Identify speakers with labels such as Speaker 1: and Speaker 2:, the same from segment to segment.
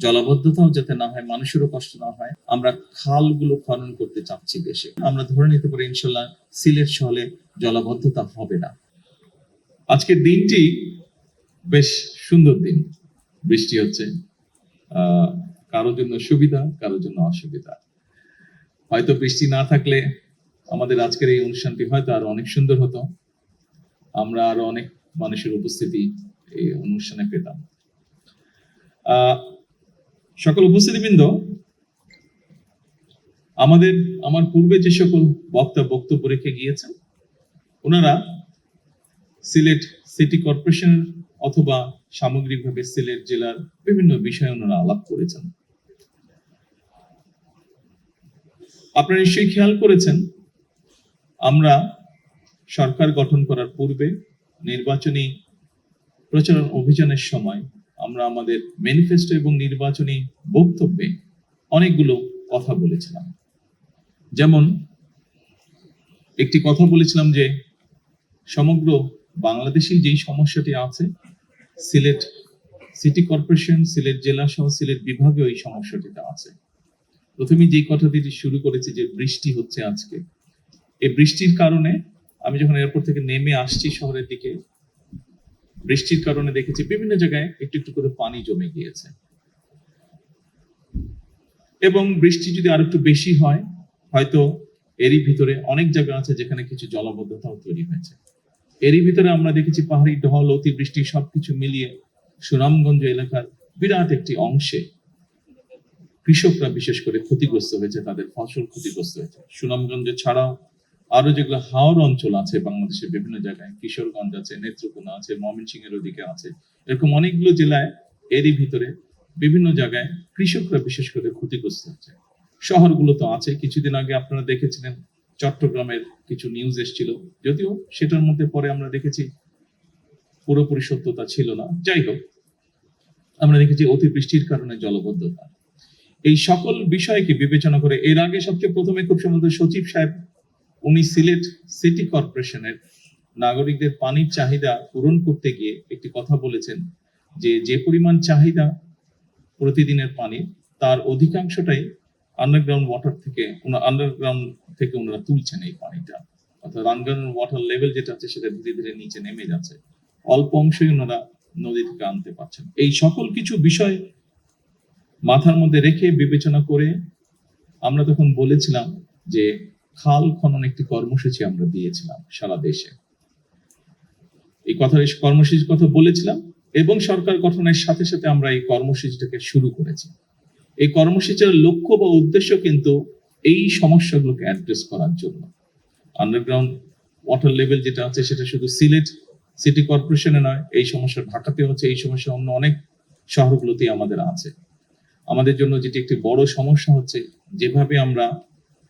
Speaker 1: জলাবদ্ধতাও যাতে না হয়, মানুষেরও কষ্ট না হয়, আমরা খালগুলো খনন করতে চাচ্ছি দেশে। আমরা ধরে নিতে পারি ইনশাল্লাহ সিলেট শহরে জলাবদ্ধতা হবে না। আজকের দিনটি বেশ সুন্দর দিন, বৃষ্টি হচ্ছে, কারোর জন্য সুবিধা, কারোর জন্য অসুবিধা। হয়তো বৃষ্টি না থাকলে আমাদের আজকের এই অনুষ্ঠানটি হয়তো আরো অনেক সুন্দর হতো, আমরা আরো অনেক মানুষের উপস্থিতি এই অনুষ্ঠানে পেতাম। সকল উপস্থিতিবৃন্দ, আমার পূর্বে যে সকল বক্তা বক্তব্য রেখে গিয়েছেন, ওনারা সিলেট সিটি কর্পোরেশন অথবা সামগ্রিকভাবে সিলেট জেলার বিভিন্ন বিষয়ে ওনারা আলাপ করেছেন। আপনারা নিশ্চয়ই খেয়াল করেছেন, আমরা সরকার গঠন করার পূর্বে নির্বাচনী প্রচারণ অভিযানের সময় আমরা আমাদের ম্যানিফেস্টো এবং নির্বাচনী বক্তব্যে অনেকগুলো কথা বলেছিলাম। যেমন একটি কথা বলেছিলাম যে সমগ্র বাংলাদেশে যেই সমস্যাটি আছে, সিলেট সিটি কর্পোরেশন, সিলেট জেলা সহ সিলেট বিভাগে ওই সমস্যাটিতে আছে। প্রথমে যেই কথাটি শুরু করেছি যে বৃষ্টি হচ্ছে আজকে, এই বৃষ্টির কারণে আমি যখন এয়ারপোর্ট থেকে নেমে আসছি শহরের দিকে, বৃষ্টির কারণে দেখেছি বিভিন্ন জায়গায় একটু একটু করে পানি জমে গিয়েছে, এবং বৃষ্টি যদি আর একটু বেশি হয় হয়তো এরই ভিতরে অনেক জায়গা আছে যেখানে কিছু জলাবদ্ধতাও তৈরি হয়েছে। এরই ভিতরে আমরা দেখেছি পাহাড়ি ঢল, অতিবৃষ্টি সবকিছু মিলিয়ে সুনামগঞ্জ এলাকার বিরাট একটি অংশে কৃষকরা বিশেষ করে ক্ষতিগ্রস্ত হয়েছে, তাদের ফসল ক্ষতিগ্রস্ত হয়েছে। সুনামগঞ্জ ছাড়াও আরো যেগুলো হাওর অঞ্চল আছে বাংলাদেশের বিভিন্ন জায়গায়, কিশোরগঞ্জ আছে, নেত্রকোনা আছে, ময়মনসিংহের ওদিকে আছে, এরকম অনেকগুলো জেলায় এরই ভিতরে বিভিন্ন জায়গায় কৃষকরা বিশেষ করে ক্ষতিগ্রস্ত হচ্ছে। শহরগুলো তো আছে, কিছুদিন আগে আপনারা দেখেছিলেন চট্টগ্রামের কিছু নিউজ এসেছিল, যদিও সেটার মধ্যে পরে আমরা দেখেছি পুরোপুরি সত্যতা ছিল না। যাই হোক, আমরা দেখেছি অতিবৃষ্টির কারণে জলবদ্ধতা। এই সকল বিষয়কে বিবেচনা করে এর আগে সবচেয়ে প্রথমে খুব সম্ভবত সচিব সাহেব উনি সিলেট সিটি কর্পোরেশনের নাগরিকদের পানির চাহিদা পূরণ করতে গিয়ে একটি কথা বলেছেন যে যে পরিমাণ চাহিদা প্রতিদিনের পানি, তার অধিকাংশটাই আন্ডারগ্রাউন্ড থেকে ওনারা তুলছেন এই পানিটা, অর্থাৎ আন্ডারগ্রাউন্ড ওয়াটার লেভেল যেটা আছে সেটা ধীরে ধীরে নিচে নেমে যাচ্ছে, অল্প অংশই ওনারা নদী থেকে আনতে পারছেন। এই সকল কিছু বিষয় মাথার মধ্যে রেখে বিবেচনা করে আমরা তখন বলেছিলাম যে খাল খনন একটি কর্মসূচি আমরা দিয়েছিলাম সারা দেশে। এই কর্মসূচির কথা বলেছিলাম এবং সরকার গঠনের সাথে সাথে আমরা এই কর্মসূচিটাকে শুরু করেছি। এই কর্মসূচির লক্ষ্য বা উদ্দেশ্য কিন্তু এই সমস্যাগুলোকে অ্যাড্রেস করার জন্য। আন্ডারগ্রাউন্ড ওয়াটার লেভেল যেটা আছে সেটা শুধু সিলেট সিটি কর্পোরেশনে নয়, এই সমস্যা ঢাকাতে হচ্ছে, এই সমস্যা অন্য অনেক শহরগুলোতেই আমাদের আছে। আমাদের জন্য যেটি একটি বড় সমস্যা হচ্ছে, যেভাবে আমরা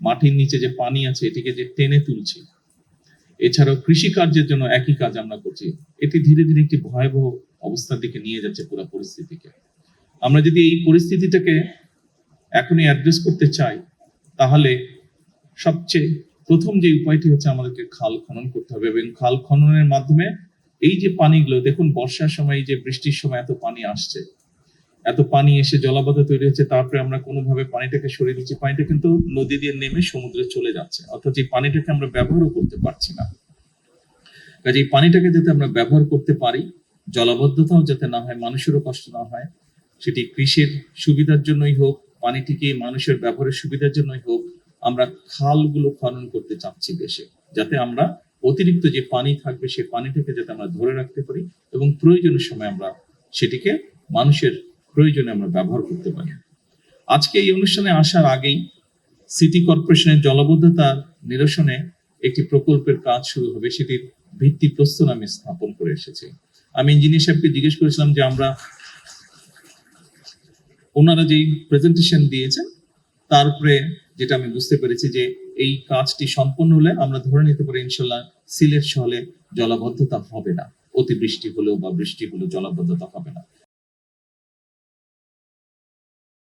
Speaker 1: মাটির নিচে যে পানি আছে এটিকে যে টেনে তুলছি, এছাড়াও কৃষি কার্যের জন্য একই কাজ আমরা করছি, এটি ধীরে ধীরে একটি ভয়াবহ অবস্থার দিকে নিয়ে যাচ্ছে পুরো পরিস্থিতিকে। আমরা যদি এই পরিস্থিতিটাকে এখনই অ্যাড্রেস করতে চাই, তাহলে সবচেয়ে প্রথম যে উপায়টি হচ্ছে আমাদেরকে খাল খনন করতে হবে, এবং খাল খননের মাধ্যমে এই যে পানিগুলো, দেখুন বর্ষার সময় যে বৃষ্টির সময় এত পানি আসছে, এত পানি এসে জলাবদ্ধতা তৈরি হচ্ছে, তারপরে আমরা কোনোভাবে পানিটাকে সরিয়ে দিচ্ছি, পানিটা কিন্তু নদী দিয়ে নেমে সমুদ্রে চলে যাচ্ছে, অর্থাৎ এই পানিটাকে আমরা ব্যবহারও করতে পারছি না। কাজে এই পানিটাকে যাতে আমরা ব্যবহার করতে পারি, জলাবদ্ধতাও যাতে না হয়, মানুষেরও কষ্ট না হয়, সেটি কৃষির সুবিধার জন্যই হোক, পানিটিকে মানুষের ব্যবহারের সুবিধার জন্যই হোক, আমরা খালগুলো খনন করতে চাচ্ছি দেশে, যাতে আমরা অতিরিক্ত যে পানি থাকবে সেই পানিটাকে যাতে আমরা ধরে রাখতে পারি এবং প্রয়োজনের সময় আমরা সেটিকে মানুষের প্রয়োজনে আমরা ব্যবহার করতে পারি। আজকে এই অনুষ্ঠানে আসার আগেই সিটি কর্পোরেশনের জলাবদ্ধতা নিরসনে একটি প্রকল্পের কাজ শুরু হবে, সেটির ভিত্তিপ্রস্তর আমি স্থাপন করে এসেছি। আমি ইঞ্জিনিয়ার সাহেবকে জিজ্ঞেস করেছিলাম যে ওনারা যেই প্রেজেন্টেশন দিয়েছেন তারপরে যেটা আমি বুঝতে পেরেছি যে এই কাজটি সম্পন্ন হলে আমরা ধরে নিতে পারি ইনশাল্লাহ সিলেট শহরে জলাবদ্ধতা হবে না, অতিবৃষ্টি হলেও বা বৃষ্টি হলেও জলাবদ্ধতা হবে না।